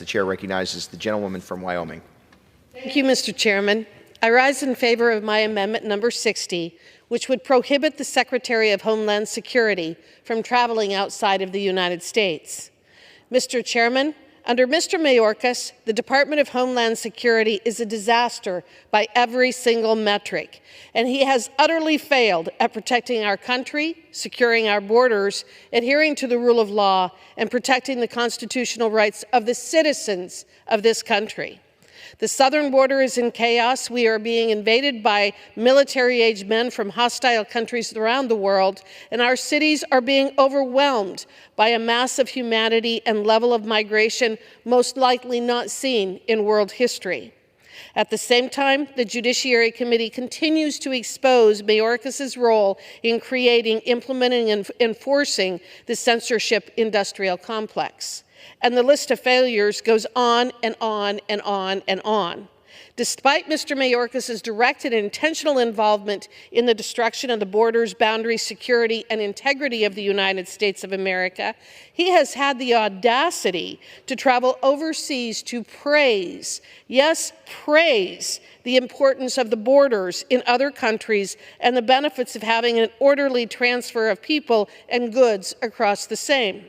The chair recognizes the gentlewoman from Wyoming. Thank you, Mr. Chairman. I rise in favor of my amendment number 60, which would prohibit the Secretary of Homeland Security from traveling outside of the United States. Mr. Chairman, under Mr. Mayorkas, the Department of Homeland Security is a disaster by every single metric, and he has utterly failed at protecting our country, securing our borders, adhering to the rule of law, and protecting the constitutional rights of the citizens of this country. The southern border is in chaos. We are being invaded by military-aged men from hostile countries around the world, and our cities are being overwhelmed by a mass of humanity and level of migration most likely not seen in world history. At the same time, the Judiciary Committee continues to expose Mayorkas' role in creating, implementing, and enforcing the censorship industrial complex. And the list of failures goes on and on and on and on. Despite Mr. Mayorkas' direct and intentional involvement in the destruction of the borders, boundaries, security, and integrity of the United States of America, he has had the audacity to travel overseas to praise, yes, praise, the importance of the borders in other countries and the benefits of having an orderly transfer of people and goods across the same.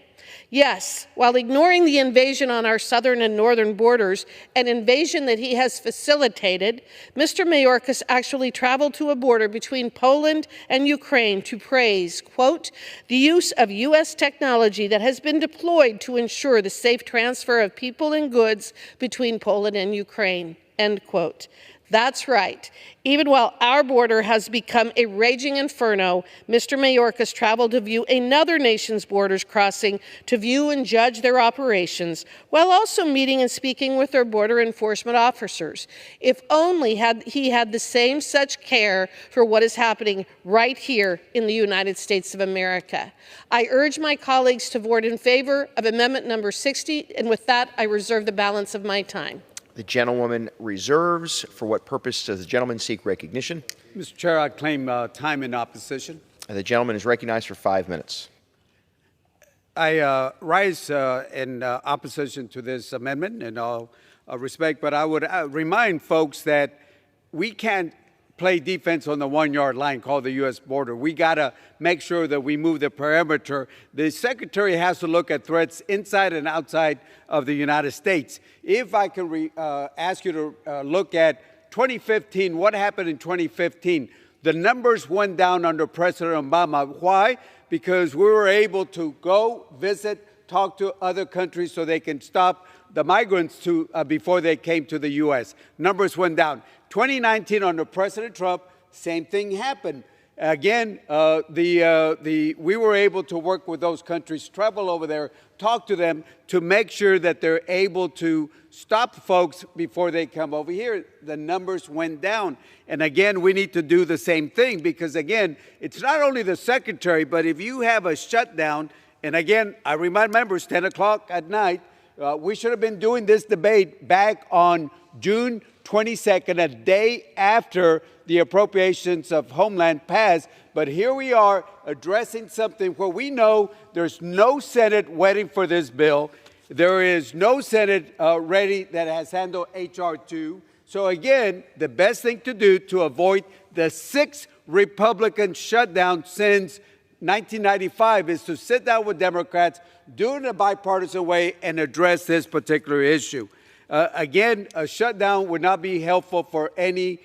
Yes, while ignoring the invasion on our southern and northern borders, an invasion that he has facilitated, Mr. Mayorkas actually traveled to a border between Poland and Ukraine to praise, quote, the use of U.S. technology that has been deployed to ensure the safe transfer of people and goods between Poland and Ukraine, end quote. That's right. Even while our border has become a raging inferno, Mr. Mayorkas traveled to view another nation's borders crossing to view and judge their operations, while also meeting and speaking with their border enforcement officers. If only he had the same such care for what is happening right here in the United States of America. I urge my colleagues to vote in favor of amendment number 60, and with that, I reserve the balance of my time. The gentlewoman reserves. For what purpose does the gentleman seek recognition? Mr. Chair, I claim time in opposition. The gentleman is recognized for 5 minutes. I rise in opposition to this amendment in all respect, but I would remind folks that we can't play defense on the 1-yard line called the U.S. border. We got to make sure that we move the perimeter. The Secretary has to look at threats inside and outside of the United States. If I can ask you to look at 2015, what happened in 2015? The numbers went down under President Obama. Why? Because we were able to go visit, talk to other countries so they can stop the migrants before they came to the U.S. Numbers went down. 2019, under President Trump, same thing happened. Again, we were able to work with those countries, travel over there, talk to them to make sure that they're able to stop folks before they come over here. The numbers went down. And again, we need to do the same thing because, again, it's not only the Secretary, but if you have a shutdown, and again, I remind members, 10 o'clock at night, we should have been doing this debate back on June 22nd, a day after the appropriations of Homeland passed. But here we are addressing something where we know there's no Senate waiting for this bill. There is no Senate ready that has handled H.R. 2. So again, the best thing to do to avoid the 6th Republican shutdown since 1995 is to sit down with Democrats, do it in a bipartisan way, and address this particular issue. Again, a shutdown would not be helpful for anybody,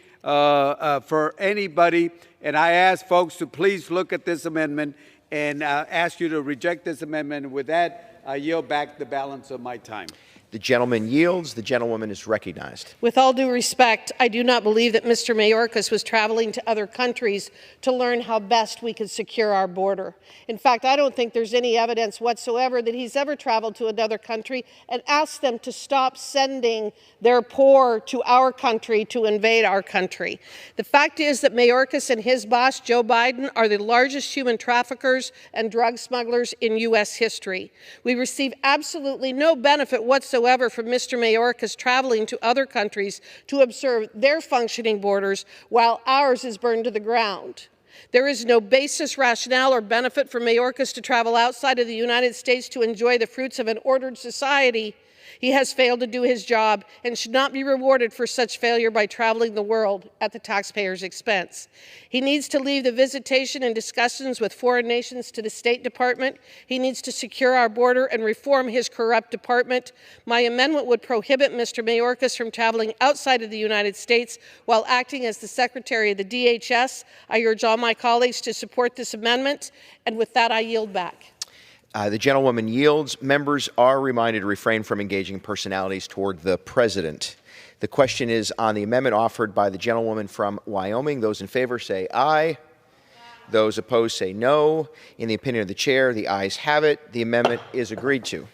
and I ask folks to please look at this amendment and ask you to reject this amendment. And with that, I yield back the balance of my time. The gentleman yields. The gentlewoman is recognized. With all due respect, I do not believe that Mr. Mayorkas was traveling to other countries to learn how best we could secure our border. In fact, I don't think there's any evidence whatsoever that he's ever traveled to another country and asked them to stop sending their poor to our country to invade our country. The fact is that Mayorkas and his boss, Joe Biden, are the largest human traffickers and drug smugglers in U.S. history. We receive absolutely no benefit whatsoever from Mr. Mayorkas traveling to other countries to observe their functioning borders while ours is burned to the ground. There is no basis, rationale, or benefit for Mayorkas to travel outside of the United States to enjoy the fruits of an ordered society He has failed to do his job and should not be rewarded for such failure by traveling the world at the taxpayer's expense. He needs to leave the visitation and discussions with foreign nations to the State Department. He needs to secure our border and reform his corrupt department. My amendment would prohibit Mr. Mayorkas from traveling outside of the United States while acting as the Secretary of the DHS. I urge all my colleagues to support this amendment, and with that, I yield back. The gentlewoman yields. Members are reminded to refrain from engaging personalities toward the President. The question is on the amendment offered by the gentlewoman from Wyoming. Those in favor say aye. Those opposed say no. In the opinion of the chair, the ayes have it. The amendment is agreed to.